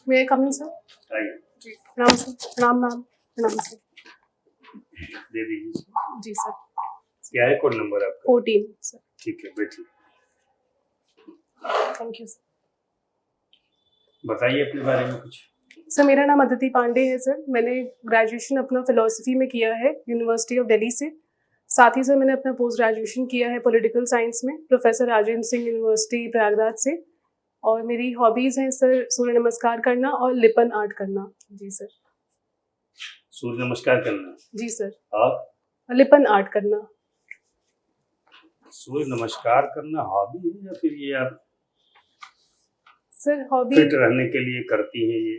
मे आई कम इन sir? आइए, जी प्रणाम sir. प्रणाम मैम। प्रणाम सर। दे दीजिए। जी सर। क्या है कोड नंबर आपका? 14 सर। ठीक है, बैठिए। Thank you sir. बताइए अपने बारे में कुछ। सर मेरा नाम अदिति पांडे है सर। मैंने ग्रेजुएशन अपना फिलोसफी में किया है यूनिवर्सिटी ऑफ दिल्ली से। साथ ही सर मैंने अपना पोस्ट ग्रेजुएशन किया है पॉलिटिकल साइंस में प्रोफेसर राजेंद्र सिंह यूनिवर्सिटी प्रयागराज से। और मेरी हॉबीज़ हैं सर सूर्य नमस्कार करना और लिपन आर्ट करना। जी सर। सूर्य नमस्कार करना जी सर। और लिपन आर्ट करना। सूर्य नमस्कार करना हॉबी है या फिर ये आप सर हॉबी फिट रहने के लिए करती हैं ये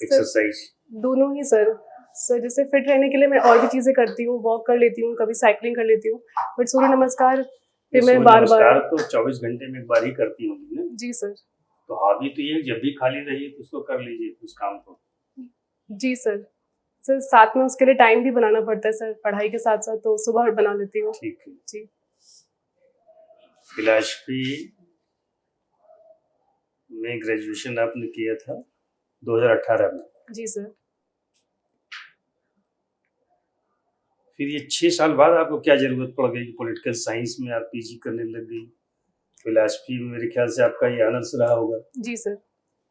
एक्सरसाइज? दोनों ही सर। सर जैसे फिट रहने के लिए मैं और भी चीज़ें करती हूँ, वॉक कर लेती हूँ, कभी साइकिलिंग कर लेती हूँ, बट सूर्य नमस्कार पे मैं बार बार। तो 24 घंटे में एक बार ही करती होंगी ना? जी सर। तो हॉबी तो ये जब भी खाली रहिए तो उसको कर लीजिए उस काम को। जी सर। सर साथ में उसके लिए टाइम भी बनाना पड़ता है सर, पढ़ाई के साथ साथ, तो सुबह बना लेती हूँ। ठीक है जी। फिलॉसफी में ग्रेजुएशन आपने किया था 2018 में। जी सर। फिर ये 6 साल बाद आपको क्या जरूरत पड़ गई पॉलिटिकल साइंस में आप पीजी करने लग गई? फिलॉसफी में मेरे ख्याल से आपका ये ऑनर्स रहा होगा। जी सर।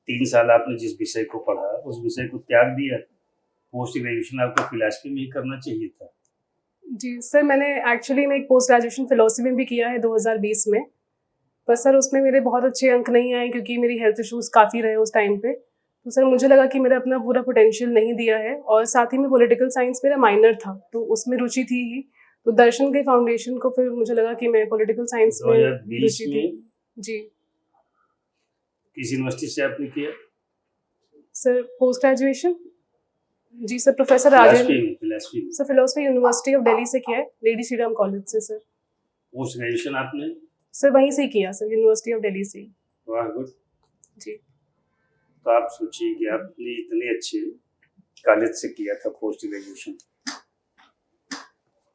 3 साल आपने जिस विषय को पढ़ा उस विषय को त्याग दिया। पोस्ट ग्रेजुएशन आपको फिलॉसफी में ही करना चाहिए था। जी सर, मैंने एक्चुअली में एक पोस्ट ग्रेजुएशन फिलोसफी में भी किया है 2020 में, पर सर उसमें मेरे बहुत अच्छे अंक नहीं आए क्योंकि मेरी हेल्थ इश्यूज़ काफ़ी रहे उस टाइम पे। तो सर मुझे लगा कि मेरा अपना पूरा पोटेंशियल नहीं दिया है, और साथ ही में पॉलिटिकल साइंस मेरा माइनर था तो उसमें रुचि थी ही। तो दर्शन के फाउंडेशन को फिर मुझे लगा कि मैं पॉलिटिकल साइंस में 2020 रुचि थी। में जी किस यूनिवर्सिटी से आपने किया? Sir post graduation. जी सर, प्रोफेसर फिलॉसफी राजेंद्र। में फिलॉसफी में sir philosophy university of Delhi से किया है, लेडी श्री राम कॉलेज से सर। पोस्ट ग्रेजुएशन आपने? सर वहीं से ही किया सर, यूनिवर्सिटी ऑफ दिल्ली से ही। वाह गुड। जी। तो आप सोचिए कि आपने इतने अच्छे कॉलेज से किया था पोस्ट ग्रेजुएशन,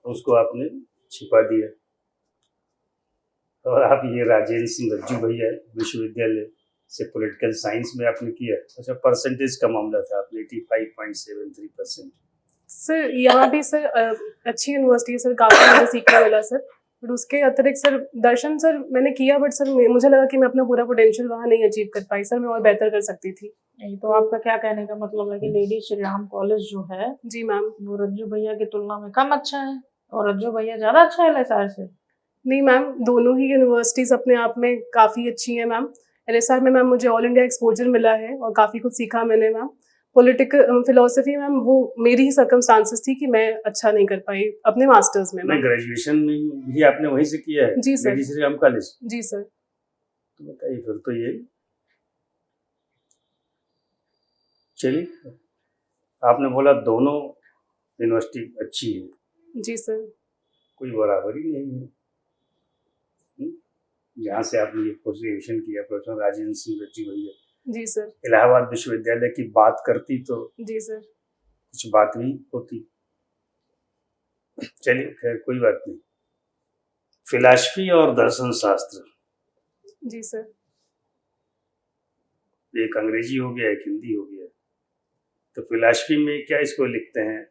उसको आपने छिपा दिया और आप ये राजेंद्र सिंह रज्जू भैया विश्वविद्यालय से पॉलिटिकल साइंस में आपने किया। अच्छा, परसेंटेज का मामला था, आपने 85.73%। सर यहाँ भी सर अच्छी यूनिवर्सिटी है सर, काफ़ी मुझे सीखने मिला सर। बट उसके अतिरिक्त सर दर्शन सर मैंने किया, बट सर मुझे लगा कि मैं अपना पूरा पोटेंशियल वहाँ नहीं अचीव कर पाई सर, मैं और बेहतर कर सकती थी। नहीं तो आपका क्या कहने का मतलब है कि लेडी श्री राम कॉलेज जो है जी मैम। वो रज्जू भैया की तुलना में कम अच्छा है और रज्जू भैया ज्यादा अच्छा है LSR से? नहीं मैम, दोनों ही यूनिवर्सिटीज़ अपने आप में काफ़ी अच्छी हैं मैम। LSR में मैम मुझे ऑल इंडिया एक्सपोजर मिला है और काफ़ी कुछ सीखा मैंने मैम। पॉलिटिकल फिलोसफी मैम वो मेरी ही सर्कमस्टांसेस थी कि मैं अच्छा नहीं कर पाई अपने मास्टर्स में मैं मैम। ग्रेजुएशन में भी आपने वहीं से किया है? जी sir. Lady Shri Ram college? जी सर। तो बताइए फिर तो ये चलिए, आपने बोला दोनों यूनिवर्सिटी अच्छी है, जी सर। कोई बराबरी नहीं है। जहाँ से आपने ये पोस्ट ग्रेजुएशन किया प्रोफेसर राजेंद्र सिंह रज्जू भैया, जी सर। इलाहाबाद विश्वविद्यालय की बात करती तो जी सर। कुछ बात भी होती। चलिए खैर कोई बात नहीं। फिलॉसफी और दर्शन शास्त्र, जी सर। एक अंग्रेजी हो गया एक हिंदी हो गया। तो फिलॉसफी में क्या इसको लिखते हैं,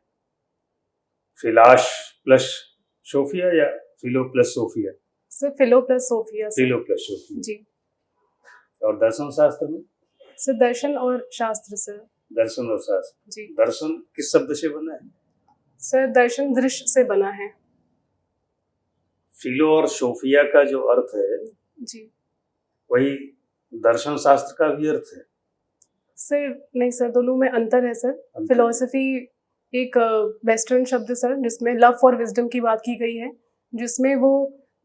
फिलाश प्लस सोफिया या फिलो प्लस सोफिया? सर फिलो प्लस सोफिया सर। फिलो प्लस सोफिया। जी। और दर्शन शास्त्र में? सर दर्शन और शास्त्र सर। दर्शन और शास्त्र। जी। दर्शन किस शब्द से बना है? सर दर्शन दृश्य से बना है। फिलो और सोफिया का जो अर्थ है जी। वही दर्शन शास्त्र का भी अर्थ है? सर नहीं सर, दोनों में अंतर है सर। फिलोसफी एक वेस्टर्न शब्द है सर, जिसमें लव फॉर विजडम की बात की गई है, जिसमें वो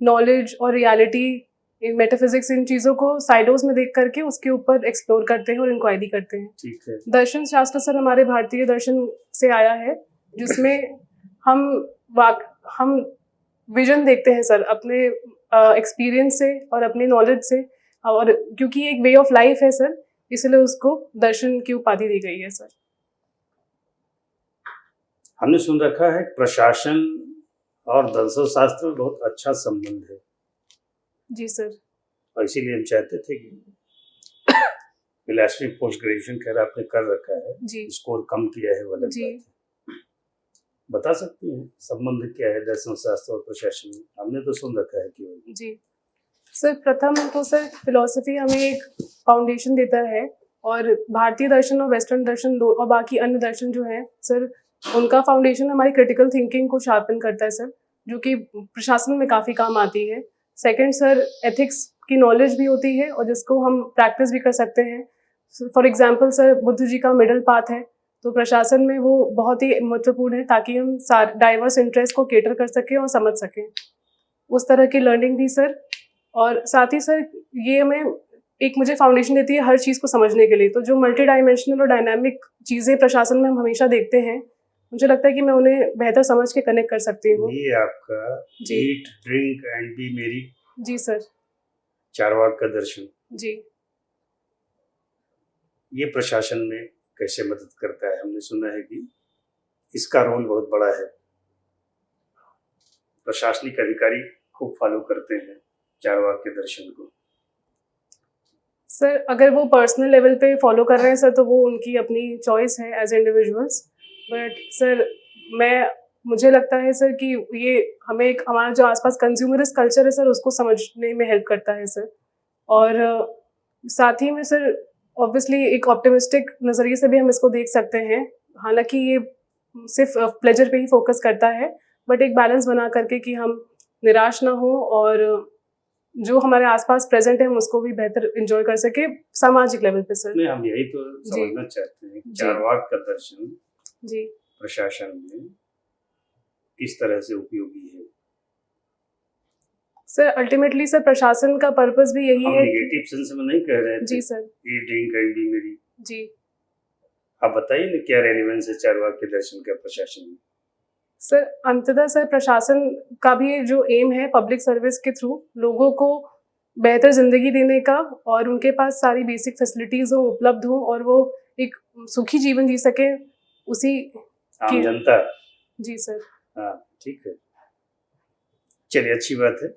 नॉलेज और रियलिटी, मेटाफिजिक्स, इन चीज़ों को साइडोज में देख करके उसके ऊपर एक्सप्लोर करते हैं और इंक्वायरी करते हैं। ठीक है। दर्शन शास्त्र सर हमारे भारतीय दर्शन से आया है, जिसमें हम विजन देखते हैं सर अपने एक्सपीरियंस से और अपनी नॉलेज से, और क्योंकि एक वे ऑफ लाइफ है सर, इसलिए उसको दर्शन की उपाधि दी गई है सर। हमने सुन रखा है प्रशासन और दर्शन शास्त्र में बहुत अच्छा संबंध है। जी सर। और इसीलिए हम चाहते थे कि फिलॉसफी पोस्ट ग्रेजुएशन खैर आपने कर रखा है, जी स्कोर कम किया है, वो अलग जी। बात है। बता सकती हैं संबंध क्या है दर्शन शास्त्र और प्रशासन में? हमने तो सुन रखा है केवल। जी सर, प्रथम तो सर फिलॉसफी हमें एक फाउंडेशन देता है, और भारतीय दर्शन और वेस्टर्न दर्शन दो और बाकी अन्य दर्शन जो है सर, उनका फाउंडेशन हमारी क्रिटिकल थिंकिंग को शार्पन करता है सर, जो कि प्रशासन में काफ़ी काम आती है। सेकंड सर, एथिक्स की नॉलेज भी होती है और जिसको हम प्रैक्टिस भी कर सकते हैं। For example sir, Buddha ji का मिडल पाथ है, तो प्रशासन में वो बहुत ही महत्वपूर्ण है ताकि हम डाइवर्स इंटरेस्ट को केटर कर सकें और समझ सकें, उस तरह की लर्निंग भी सर। और साथ ही सर, ये हमें एक मुझे फाउंडेशन देती है हर चीज़ को समझने के लिए। तो जो मल्टी डायमेंशनल और डायनामिक चीज़ें प्रशासन में हम हमेशा देखते हैं, मुझे लगता है कि मैं उन्हें बेहतर समझ के कनेक्ट कर सकती हूँ। ये आपका जी। ईट ड्रिंक एंड बी मेरी जी सर। चारवाक का दर्शन, जी ये प्रशासन में कैसे मदद करता है? हमने सुना है कि इसका रोल बहुत बड़ा है, प्रशासनिक अधिकारी खूब फॉलो करते हैं चारवाक के दर्शन को। सर, अगर वो पर्सनल लेवल पे फॉलो कर रहे हैं सर, तो वो उनकी अपनी चॉइस है एज इंडिविजुअल्स। बट सर, मुझे लगता है सर कि ये हमें एक हमारा जो आसपास कंज्यूमरिस्ट कल्चर है सर, उसको समझने में हेल्प करता है सर। और साथ ही में सर, ऑब्वियसली एक ऑप्टिमिस्टिक नज़रिए से भी हम इसको देख सकते हैं। हालांकि ये सिर्फ प्लेजर पे ही फोकस करता है, बट एक बैलेंस बना करके कि हम निराश ना हो और जो हमारे आसपास प्रेजेंट है हम उसको भी बेहतर एंजॉय कर सके सामाजिक लेवल पे सर। नहीं, हम यही तो समझना चाहते हैं कि चारवाक का दर्शन जी प्रशासन में किस तरह से उपयोगी है। सर, अल्टीमेटली सर प्रशासन का पर्पस भी यही हम है निगेटिव सेंस में नहीं कह रहे थे। जी सर। ये ड्रिंक एंड बी मेरी, जी आप बताइए ना क्या रेलेवेंस है चारवाक के दर्शन का प्रशासन में? सर, अंततः सर प्रशासन का भी जो एम है पब्लिक सर्विस के थ्रू लोगों को बेहतर ज़िंदगी देने का, और उनके पास सारी बेसिक फैसिलिटीज़ हो, उपलब्ध हो, और वो एक सुखी जीवन जी सके उसी आम की। जनता। जी सर। हाँ, ठीक है, चलिए अच्छी बात है।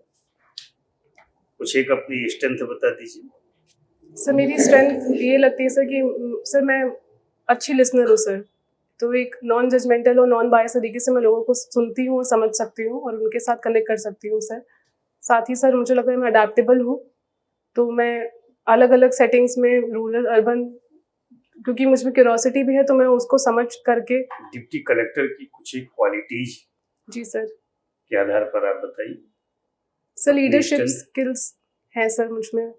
कुछ एक अपनी स्ट्रेंथ बता दीजिए। सर, मेरी स्ट्रेंथ ये लगती है सर कि सर मैं अच्छी लिसनर हूँ सर, तो एक नॉन जजमेंटल और नॉन बायस तरीके से मैं लोगों को सुनती हूँ और समझ सकती हूँ और उनके साथ कनेक्ट कर सकती हूँ सर। साथ ही सर, मुझे लगता है मैं अडेप्टेबल हूँ, तो मैं अलग अलग सेटिंग्स में, रूरल अर्बन, क्योंकि मुझमें क्यूरोसिटी भी है, तो मैं उसको समझ करके। डिप्टी कलेक्टर की कुछ एक क्वालिटीज जी सर। के आधार पर आप बताइए। Sir, leadership strength? स्किल्स हैं सर मुझमें।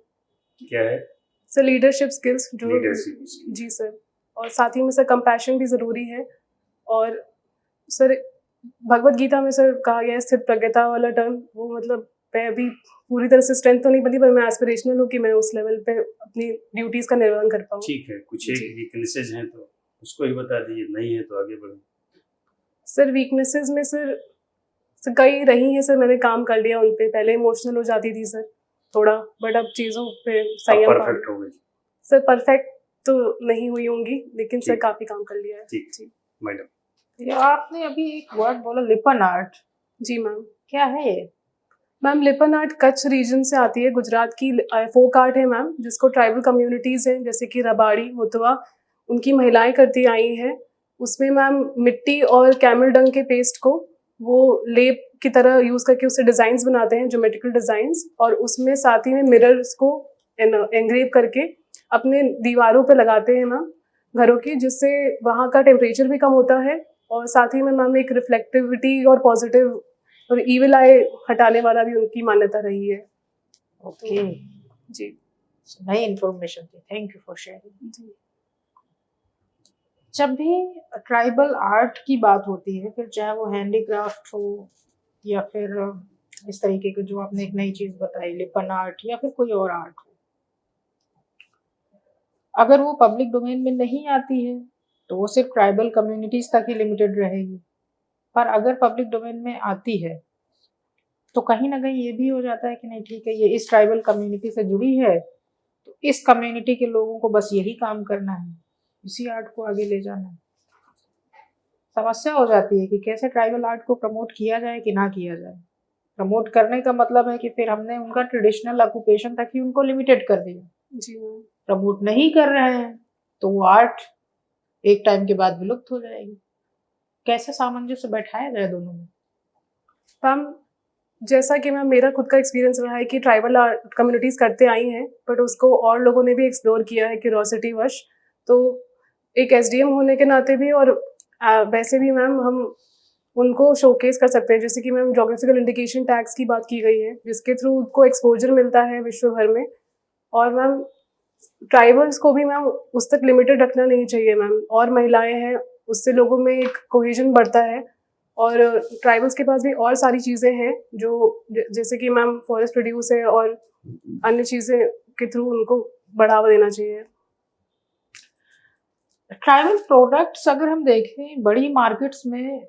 क्या है? सर, लीडरशिप स्किल्स जो। लीडरशिप। जी सर। और साथ ही में सर कंपैशन भी ज़रूरी है। और सर, भगवत गीता में सर कहा गया है स्थित प्रज्ञता वाला टर्म, वो मतलब मैं अभी पूरी तरह से स्ट्रेंथ तो नहीं बनी, पर मैं एस्पिरेशनल हूँ कि मैं उस लेवल पे अपनी ड्यूटीज़ का निर्वहन कर पाऊँ। ठीक है, कुछ एक जी। वीकनेसेस हैं तो उसको ही बता दीजिए, नहीं है तो आगे बढ़े। सर, वीकनेसेस में सर कई रही हैं सर, मैंने काम कर लिया उन पे। पहले इमोशनल हो जाती थी सर थोड़ा, बट अब चीज़ों पे अब संयम परफेक्ट हो गई। सर, परफेक्ट तो नहीं हुई होंगी, लेकिन सर ठीक। काफ़ी काम कर लिया है। ठीक। जी। मैडम, ये आपने अभी एक वर्ड बोला लिपन आर्ट, जी मैम। क्या है ये? मैम, लिपन आर्ट कच्छ रीजन से आती है, गुजरात की फोक आर्ट है मैम, जिसको ट्राइबल कम्युनिटीज़ हैं जैसे कि रबाड़ी, मुतवा, उनकी महिलाएं करती आई हैं। उसमें मैम मिट्टी और कैमल डंग के पेस्ट को वो लेप की तरह यूज़ करके उससे डिज़ाइंस बनाते हैं, ज्योमेट्रिकल डिज़ाइंस, और उसमें साथ ही में मिरर्स को एंग्रेव करके अपने दीवारों पे लगाते हैं मैम घरों की, जिससे वहाँ का टेम्परेचर भी कम होता है, और साथ ही में मैम एक रिफ्लेक्टिविटी और पॉजिटिव और ईविल आई हटाने वाला भी उनकी मान्यता रही है। ओके, जी नई इन्फॉर्मेशन थी, थैंक यू फॉर शेयरिंग। जी। जब भी ट्राइबल आर्ट की बात होती है, फिर चाहे वो हैंडीक्राफ्ट हो या फिर इस तरीके की जो आपने एक नई चीज बताई लिपन आर्ट, या फिर कोई और आर्ट हो, अगर वो पब्लिक डोमेन में नहीं आती है तो वो सिर्फ ट्राइबल कम्युनिटीज तक ही लिमिटेड रहेगी। पर अगर पब्लिक डोमेन में आती है तो कहीं ना कहीं ये भी हो जाता है कि नहीं ठीक है, ये इस ट्राइबल कम्युनिटी से जुड़ी है, तो इस कम्युनिटी के लोगों को बस यही काम करना है, इसी आर्ट को आगे ले जाना है। समस्या हो जाती है कि कैसे ट्राइबल आर्ट को प्रमोट किया जाए कि ना किया जाए। प्रमोट करने का मतलब है कि फिर हमने उनका ट्रेडिशनल ऑक्यूपेशन तक ही उनको लिमिटेड कर दिया, जी मैम। प्रमोट नहीं कर रहे हैं तो वो आर्ट एक टाइम के बाद विलुप्त हो जाएगी। कैसे सामंजस्य बैठाया जाए दोनों में? मैम जैसा कि मैम मेरा खुद का एक्सपीरियंस रहा है कि ट्राइबल आर्ट कम्युनिटीज़ करते आई हैं, बट उसको और लोगों ने भी एक्सप्लोर किया है क्यूरोसिटी वश। तो एक एसडीएम होने के नाते भी और वैसे भी मैम हम उनको शोकेस कर सकते हैं, जैसे कि मैम जोग्राफिकल इंडिकेशन टैग्स की बात की गई है, जिसके थ्रू उनको एक्सपोजर मिलता है विश्व भर में। और मैम ट्राइबल्स को भी मैम उस तक लिमिटेड रखना नहीं चाहिए मैम, और महिलाएं हैं उससे लोगों में एक कोहेजन बढ़ता है। और ट्राइबल्स के पास भी और सारी चीज़ें हैं जो जैसे कि मैम फॉरेस्ट प्रोड्यूस है और अन्य चीज़ें के थ्रू उनको बढ़ावा देना चाहिए। ट्राइबल प्रोडक्ट्स अगर हम देखें बड़ी मार्केट्स में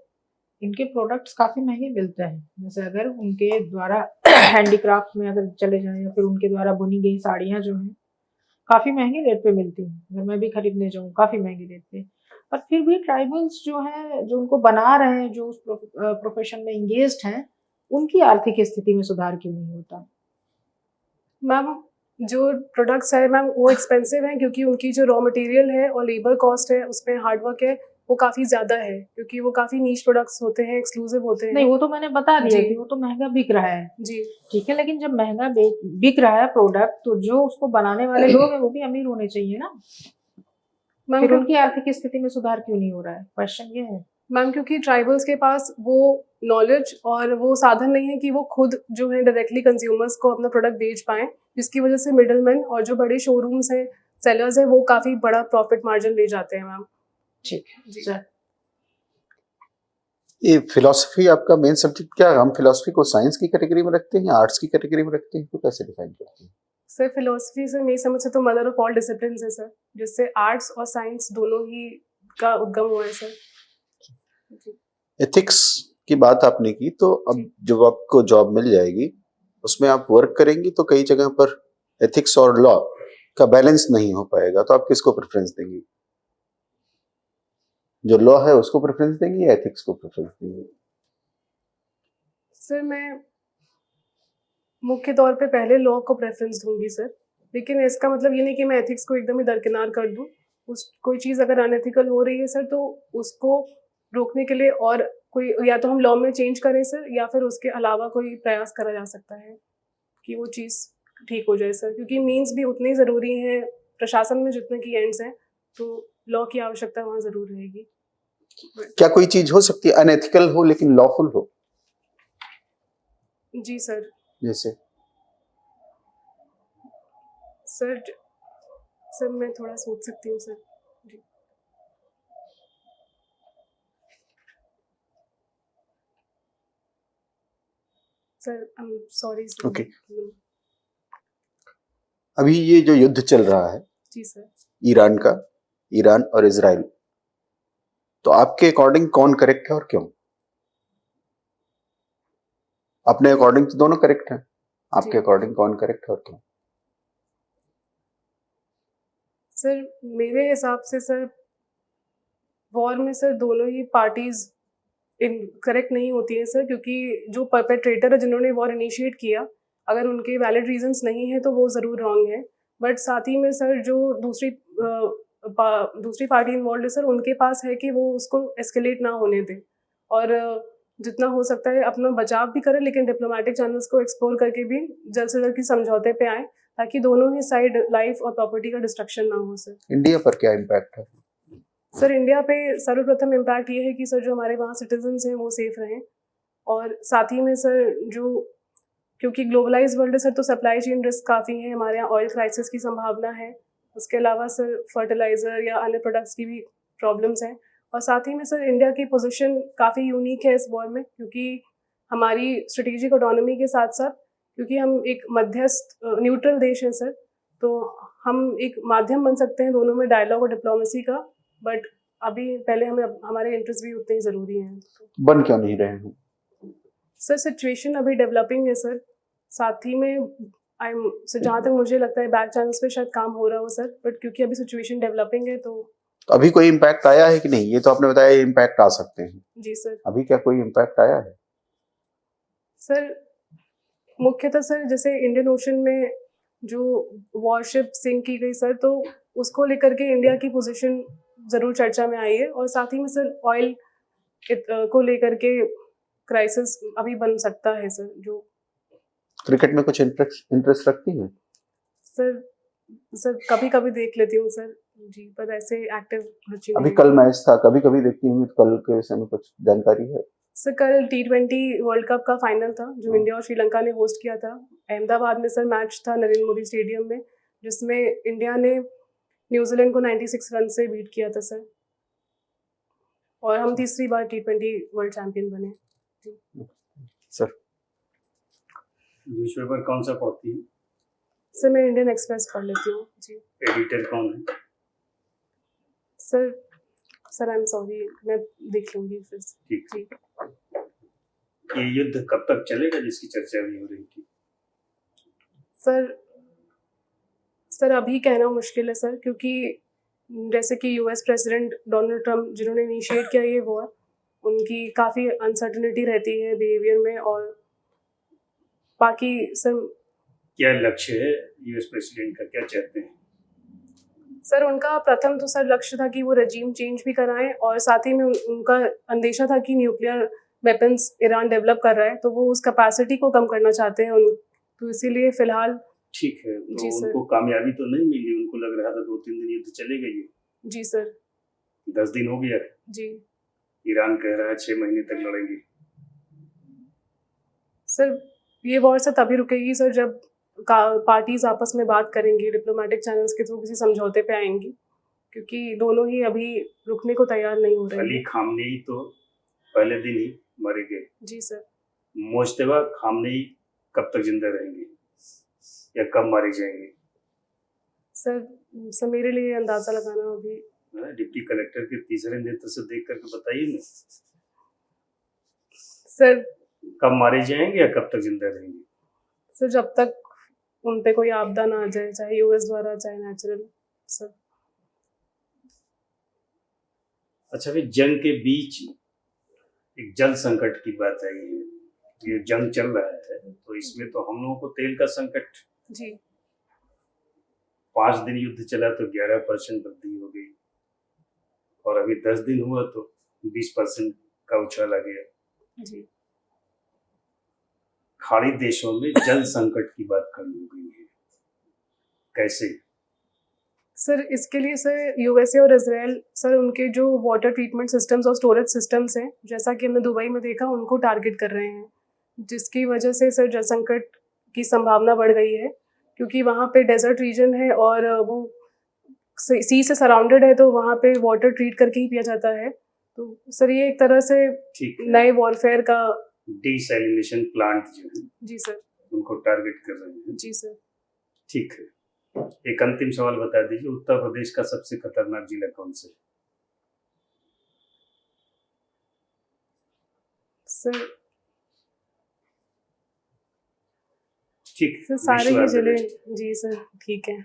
इनके प्रोडक्ट्स काफ़ी महंगे मिलते हैं। जैसे अगर उनके द्वारा हैंडीक्राफ्ट में अगर चले जाएं या फिर उनके द्वारा बुनी गई साड़ियाँ जो हैं काफ़ी महंगे रेट पे मिलती हैं। अगर मैं भी खरीदने जाऊँ काफ़ी महंगे रेट पे, पर फिर भी ट्राइबल्स जो हैं जो उनको बना रहे हैं, जो उस प्रोफेशन में इंगेज्ड हैं, उनकी आर्थिक स्थिति में सुधार क्यों नहीं होता? मैम जो प्रोडक्ट्स है मैम वो एक्सपेंसिव हैं, क्योंकि उनकी जो रॉ मटेरियल है और लेबर कॉस्ट है उसमें हार्डवर्क है वो काफ़ी ज़्यादा है, क्योंकि वो काफ़ी नीश प्रोडक्ट्स होते हैं, एक्सक्लूसिव होते हैं। नहीं, वो तो मैंने बता दिया जी। कि वो तो महंगा बिक रहा है, जी ठीक है, लेकिन जब महंगा बिक रहा है प्रोडक्ट तो जो उसको बनाने वाले लोग हैं वो भी अमीर होने चाहिए ना। मैम फिर उनकी आर्थिक स्थिति में सुधार क्यों नहीं हो रहा है? क्वेश्चन ये है। मैम क्योंकि ट्राइबल्स के पास वो नॉलेज और वो साधन नहीं है कि वो खुद जो है डायरेक्टली कंज्यूमर्स को अपना प्रोडक्ट बेच पाएँ, जिसकी वजह से मिडलमैन और जो बड़े शोरूम्स हैं, सेलर्स हैं, वो काफ़ी बड़ा प्रॉफिट मार्जिन ले जाते हैं मैम। ठीक है जी। सर। ये फिलॉसफी आपका मेन सब्जेक्ट क्या है? हम फिलॉसफी को साइंस की कैटेगरी में रखते हैं या आर्ट्स की कैटेगरी में रखते हैं, तो कैसे डिफाइन करते हैं? सर फिलोसफी से मेरी समझ से तो मदर ऑफ ऑल डिसिप्लिन है सर, जिससे आर्ट्स और साइंस दोनों ही का उद्गम हुआ है सर। जी। एथिक्स की बात आपने की, तो अब जब आपको जॉब मिल जाएगी उसमें आप वर्क करेंगी तो कई जगह पर एथिक्स और लॉ का बैलेंस नहीं हो पाएगा, तो आप किसको प्रेफरेंस देंगी? जो लॉ है उसको प्रेफरेंस देंगी या एथिक्स को प्रेफरेंस देंगी? सर मैं मुख्य तौर पे पहले लॉ को प्रेफरेंस दूंगी सर, लेकिन इसका मतलब ये नहीं कि मैं एथिक्स को एकदम ही दरकिनार कर दूं। उस कोई चीज़ अगर अनएथिकल हो रही है सर तो उसको रोकने के लिए और कोई या तो हम लॉ में चेंज करें सर, या फिर उसके अलावा कोई प्रयास करा जा सकता है कि वो चीज़ ठीक हो जाए सर, क्योंकि मीन्स भी उतने ही ज़रूरी हैं प्रशासन में जितने की एंड्स हैं, तो लॉ की आवश्यकता वहाँ ज़रूर रहेगी। क्या कोई चीज हो सकती है अनएथिकल हो लेकिन लॉफुल हो? जी सर। जैसे सर सर मैं थोड़ा सोच सकती हूँ सर। जी sir I am sorry sir. Okay. अभी ये जो युद्ध चल रहा है जी सर। ईरान और इजराइल, तो आपके अकॉर्डिंग कौन करेक्ट है और क्यों? अपने अकॉर्डिंग तो दोनों करेक्ट हैं, आपके अकॉर्डिंग कौन करेक्ट है और क्यों? सर मेरे हिसाब से सर वॉर में सर दोनों ही पार्टीज करेक्ट नहीं होती हैं सर, क्योंकि जो परपेट्रेटर है जिन्होंने वॉर इनिशिएट किया, अगर उनके वैलिड रीजंस नहीं है तो वो ज़रूर रॉन्ग है। बट साथ ही में सर जो दूसरी पार्टी इन्वॉल्व है सर, उनके पास है कि वो उसको एस्केलेट ना होने दें और जितना हो सकता है अपना बचाव भी करें, लेकिन डिप्लोमेटिक चैनल्स को एक्सप्लोर करके भी जल्द से जल्द की समझौते पे आए, ताकि दोनों ही साइड लाइफ और प्रॉपर्टी का डिस्ट्रक्शन ना हो सर। इंडिया पर क्या इम्पैक्ट है? सर इंडिया पे सर्वप्रथम इम्पैक्ट ये है कि सर जो हमारे वहाँ सिटीजन्स हैं वो सेफ रहें, और साथ ही में सर जो क्योंकि ग्लोबलाइज वर्ल्ड है सर, तो सप्लाई चेन रिस्क काफ़ी है, हमारे यहाँ ऑयल क्राइसिस की संभावना है, उसके अलावा सर फर्टिलाइज़र या अन्य प्रोडक्ट्स की भी प्रॉब्लम्स हैं, और साथ ही में सर इंडिया की पोजीशन काफ़ी यूनिक है इस वॉर में, क्योंकि हमारी स्ट्रेटेजिक ऑटोनॉमी के साथ साथ क्योंकि हम एक मध्यस्थ न्यूट्रल देश है सर, तो हम एक माध्यम बन सकते हैं दोनों में डायलॉग और डिप्लोमेसी का, बट अभी पहले हमें हमारे इंटरेस्ट भी उतने ही ज़रूरी हैं। बन क्यों नहीं रहे हैं? सर सिचुएशन अभी डेवलपिंग है सर, साथ ही में सर जहाँ तक मुझे लगता है बैक चैनल्स पे शायद काम हो रहा हो सर, बट क्योंकि अभी सिचुएशन डेवलपिंग है तो अभी कोई इम्पैक्ट आया है कि नहीं? ये तो आपने बताया इम्पैक्ट आ सकते हैं। जी सर। अभी क्या कोई इम्पैक्ट आया है? सर मुख्यतः सर जैसे इंडियन ओशन में जो वॉरशिप सिंक की गई सर, तो उसको लेकर के इंडिया की पोजीशन ज़रूर चर्चा में आई है, और साथ ही में सर ऑयल को लेकर के क्राइसिस अभी बन सकता है सर। जो क्रिकेट में कुछ इंटरेस्ट रखती है? सर कभी कभी देख लेती हूँ सर जी, पर ऐसे एक्टिव रुचि अभी नहीं कल मैच था, कभी कभी देखती हुई, तो कल के विषय में कुछ जानकारी है? सर कल T20 वर्ल्ड कप का फाइनल था जो इंडिया और श्रीलंका ने होस्ट किया था अहमदाबाद में सर। मैच था नरेंद्र मोदी स्टेडियम में, जिसमें इंडिया ने न्यूजीलैंड को 96 रन से बीट किया था सर, और हम तीसरी बार T20 वर्ल्ड चैंपियन बने। सर न्यूज़पेपर कौन सा पढ़ती है? सर मैं इंडियन एक्सप्रेस पढ़ लेती हूँ जी। एडिटर कौन है? सर आई एम सॉरी, मैं देख लूँगी फिर से। ठीक। जी ये युद्ध कब तक चलेगा जिसकी चर्चा भी हो रही थी? सर अभी कहना मुश्किल है सर, क्योंकि जैसे कि यूएस प्रेसिडेंट डोनाल्ड ट्रंप जिन्होंने इनिशिएट किया ये वॉर, उनकी काफ़ी अनसर्टनिटी रहती है बिहेवियर में, और बाकी सर क्या लक्ष्य है यूएस प्रेसिडेंट का, क्या चाहते हैं? सर उनका प्रथम तो सर लक्ष्य था कि वो रजीम चेंज भी कराएं, और साथ ही में उनका अंदेशा था कि न्यूक्लियर वेपन्स ईरान डेवलप कर रहा है, तो वो उस कैपेसिटी को कम करना चाहते हैं तो इसीलिए फिलहाल। ठीक है, तो जी सर। उनको कामयाबी तो नहीं मिली, उनको लग रहा था 2-3 दिन युद्ध चलेगा, ये जी सर। 10 दिन हो गया। जी ईरान कह रहा है 6 महीने तक लड़ेंगे। सर ये वॉर से तभी रुकेगी सर जब पार्टीज आपस में बात करेंगी, डिप्लोमेटिक चैनल्स के थ्रू किसी समझौते पे आएंगी, क्योंकि दोनों ही अभी रुकने को तैयार नहीं हो रहे अली हैं। खामनेई तो पहले दिन ही मरे गए। जी सर। मुश्तबा खामनेई कब तक जिंदा रहेंगे या कब मारे जाएंगे? सर मेरे लिए अंदाजा लगाना अभी। डिप्टी कलेक्टर के तीसरे नेत्र से देख करके बताइए ना, सर कब मारे जाएंगे या कब तक जिंदा रहेंगे? सर जब तक उन पे कोई आपदा ना आ जाए, चाहे यूएस द्वारा चाहे नेचुरल सर। अच्छा, भी जंग के बीच एक जल संकट की बात आई है। ये जंग चल रहा है तो इसमें तो हम लोगों को तेल का संकट। जी 5 दिन युद्ध चला तो 11% वृद्धि हो गई, और अभी 10 दिन हुआ तो 20% का उछाल आ गया। जी खाड़ी देशों में जल संकट की बात खड़ी हो गई है, कैसे? सर इसके लिए सर यूएसए और इजराइल सर उनके जो वाटर ट्रीटमेंट सिस्टम्स और स्टोरेज सिस्टम्स हैं, जैसा कि हमने दुबई में देखा, उनको टारगेट कर रहे हैं, जिसकी वजह से सर जल संकट की संभावना बढ़ गई है, क्योंकि वहाँ पे डेजर्ट रीजन है और वो सी से सराउंडेड है, तो वहाँ पे वाटर ट्रीट करके ही पिया जाता है। तो सर ये एक तरह से ठीक है, नए वॉरफेयर का। डिसैलिनेशन प्लांट जो है जी सर। उनको टारगेट कर रहे हैं। जी सर। ठीक है, एक अंतिम सवाल बता दीजिए, उत्तर प्रदेश का सबसे खतरनाक जिला कौन सा है? सर ठीक है, सर सारे ही विश्व जिले। आर्द्र जी सर ठीक है।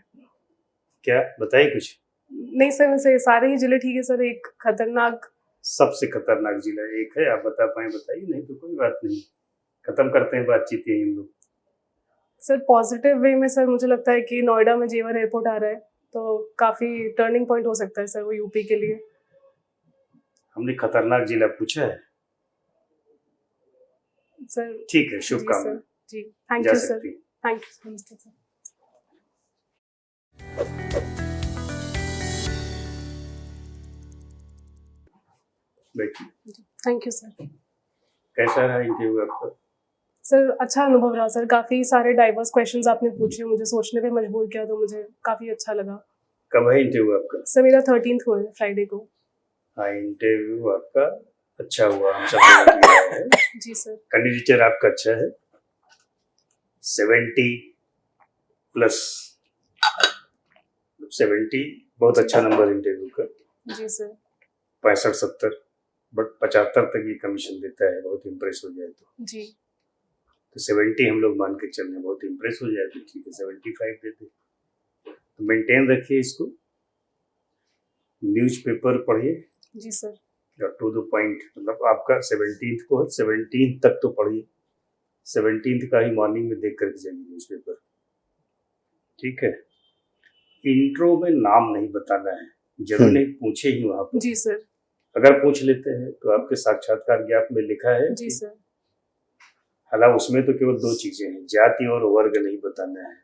क्या बताइए कुछ? नहीं सर वैसे सारे ही जिले ठीक है सर। एक खतरनाक, सबसे खतरनाक जिला एक है, आप बता पाए बताइए, नहीं तो कोई बात नहीं, खत्म करते हैं बातचीत यही हम लोग। सर पॉजिटिव वे में सर मुझे लगता है कि नोएडा में जेवर एयरपोर्ट आ रहा है, तो काफ़ी टर्निंग पॉइंट हो सकता है सर वो यूपी के लिए। हमने खतरनाक जिला पूछा है। सर ठीक है, जी शुभकामनाएं। सर। जी थैंक जा यू सर। सकती हैं। थैंक यू नमस्ते सर। बैठिए। Thank you sir. कैसा रहा इंटरव्यू आपका? सर अच्छा अनुभव रहा सर, काफ़ी सारे डाइवर्स क्वेश्चंस आपने पूछे, मुझे सोचने पे मजबूर किया, तो मुझे काफ़ी अच्छा लगा। कब है इंटरव्यू आपका? सर मेरा 13th को है, फ्राइडे को। हाँ, इंटरव्यू आपका अच्छा हुआ, हम सब लोगों ने किया है। जी सर। कैंडिडेचर आपका अच्छा है, 70 प्लस 70 बहुत अच्छा नंबर इंटरव्यू का। जी सर। 65-70 बट 75 तक ये कमीशन देता है, बहुत इम्प्रेस हो जाए तो। जी तो 70 हम लोग मान के चल रहे हैं, बहुत इम्प्रेस हो जाए तो ठीक है 75 दे दे। तो मेंटेन रखिए इसको, न्यूज़पेपर पढ़िए जी सर। टू द पॉइंट, मतलब आपका 17th को है, 17th तक तो पढ़िए, 17th का ही मॉर्निंग में देख करके जाइए न्यूज़पेपर। ठीक है। इंट्रो में नाम नहीं बताना है, जरूर नहीं पूछे ही वहां पर। जी सर। अगर पूछ लेते हैं तो आपके साक्षात्कार ज्ञापन में लिखा है जी सर। हालांकि उसमें तो केवल 2 चीजें हैं, जाति और वर्ग नहीं बताना है,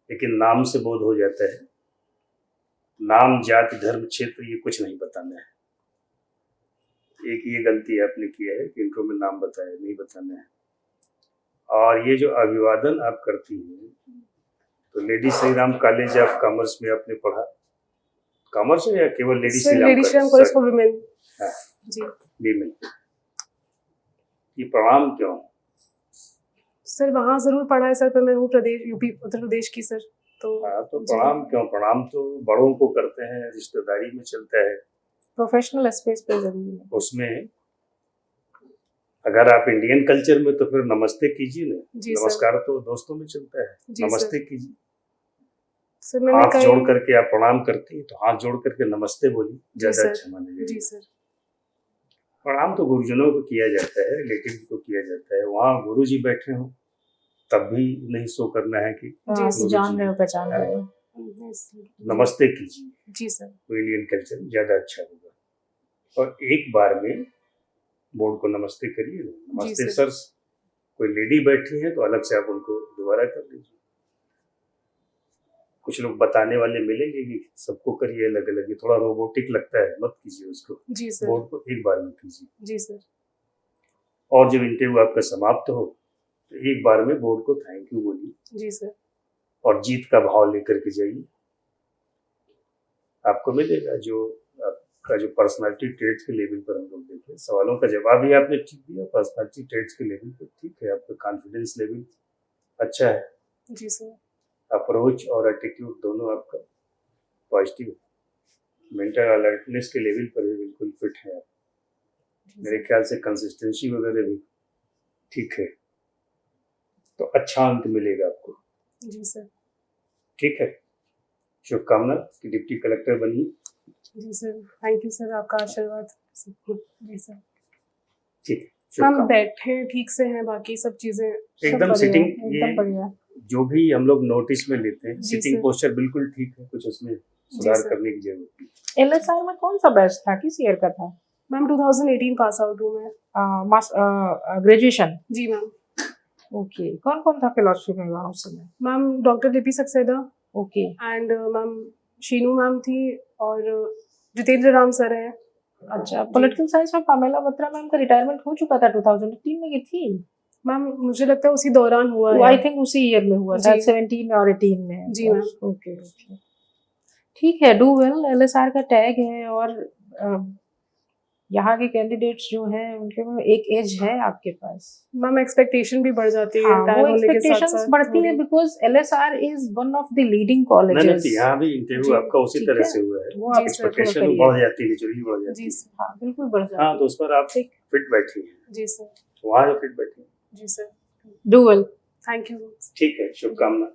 लेकिन नाम से बोध हो जाता है। नाम, जाति, धर्म, क्षेत्र ये कुछ नहीं बताना है। एक ये गलती आपने किया है कि इंट्रो में नाम बताया नहीं बताना है। और ये जो अभिवादन आप करती हैं, तो lady Shri Ram college of commerce में आपने पढ़ा, कॉमर्स है या केवल lady Shri Ram lady Shri Ram college for women. हाँ, जी वीमेन। ये प्रणाम क्यों? सर वहाँ जरूर पढ़ा है सर, पर मैं हूँ प्रदेश यूपी उत्तर प्रदेश की सर। तो हाँ, तो जी। प्रणाम क्यों? प्रणाम तो बड़ों को करते हैं, रिश्तेदारी में चलता है। प्रोफेशनल स्पेस पे जरूरी है। उसमें अगर आप इंडियन कल्चर में तो फिर नमस्ते कीजिए ना। जी सर। नमस्कार तो दोस्तों में चलता है, जी नमस्ते सर। कीजिए। सर मैंने हाथ कई जोड़ करके आप प्रणाम करती है तो हाथ जोड़ करके नमस्ते बोलिए, जी ज्यादा सर। अच्छा मानेगा। जी सर। प्रणाम तो गुरुजनों को किया जाता है, रिलेटिव को किया जाता है। वहाँ गुरु जी बैठे हो तब भी नहीं शो करना है कि हाँ, जी कि सर। जान रहे हो, पहचान रहे हो। नमस्ते कीजिए, जी सर। तो इंडियन कल्चर में ज्यादा अच्छा होगा। और एक बार में बोर्ड को नमस्ते करिए ना। नमस्ते सर। सर। कोई लेडी बैठी है तो अलग से आप उनको दोबारा कर लीजिए। कुछ लोग बताने वाले मिलेंगे कि सबको करिए अलग अलग, ये थोड़ा रोबोटिक लगता है, मत कीजिए उसको। जी सर। बोर्ड को एक बार में कीजिए। जी सर। और जब इंटरव्यू आपका समाप्त हो तो एक बार में बोर्ड को थैंक यू बोलिए जी सर। और जीत का भाव लेकर के जाइए। आपको मिलेगा जो आपका जो पर्सनालिटी ट्रेड्स के लेवल पर हम लोग देखें। सवालों का जवाब ही आपने ठीक दिया, पर्सनालिटी ट्रेड्स के लेवल पर ठीक है, आपका कॉन्फिडेंस लेवल अच्छा है, जी सर। अप्रोच और एटीट्यूड दोनों आपका पॉजिटिव है, मेंटल अलर्टनेस के लेवल पर भी बिल्कुल फिट है आप। मेरे ख्याल से कंसिस्टेंसी वगैरह भी ठीक है, तो अच्छा अंक मिलेगा आपको। जी सर। ठीक है, शुभकामना कि डिप्टी कलेक्टर बनिए। जी सर, थैंक यू सर, आपका आशीर्वाद। जी सर। ठीक है, हम शुभकामना। बैठे ठीक से हैं, बाकी सब चीजें एकदम बढ़िया, सिटिंग, एकदम ये बढ़िया। जो भी हम लोग नोटिस में लेते हैं, जी सिटिंग सर। पोस्चर बिल्कुल ठीक है, कुछ उसमें सुधार सर। करने की जरूरत है। एलएसआर में कौन सा बैच था, किस ईयर का था? मैम 2018 पास आउट हूँ मैं। ग्रेजुएशन? जी मैम। ओके, कौन कौन था फिलोसफी में वहाँ उस समय? मैम डॉक्टर लिपि Saxena okay. And ma'am Sheenu ma'am थी और जितेंद्र राम सर हैं। अच्छा, पॉलिटिकल साइंस में पामेला बत्रा मैम का रिटायरमेंट हो चुका था 2018 में की थी? मैम मुझे लगता है उसी दौरान हुआ है। आई थिंक उसी ईयर में हुआ, शायद जी। 17 और 18 में। जी मैम। ओके ओके, ठीक है, डू वेल। एलएसआर का टैग है और यहाँ के कैंडिडेट्स जो हैं उनके में एक एज है आपके पास। मैम एक्सपेक्टेशन भी बढ़ जाती है हाँ, टैग वो होने के साथ एक्सपेक्टेशंस साथ बढ़ती है because LSR is one of the leading नहीं कॉलेजेस। तो यहाँ भी इंटरव्यू जी, आपका उसी ठीक तरह है। से हुआ है, वो जी आप सर, एक्सपेक्टेशन करिए। बढ़ जाती है, नेचुरली बढ़ जाती जी है। सर। हाँ, बिल्कुल बढ़ जाती हाँ, है। तो उस पर आप फिट बैठी हैं, जी सर। वहाँ जो फिट बैठी हैं। जी sir. Do well. Thank you. ठीक है, शुभकामना।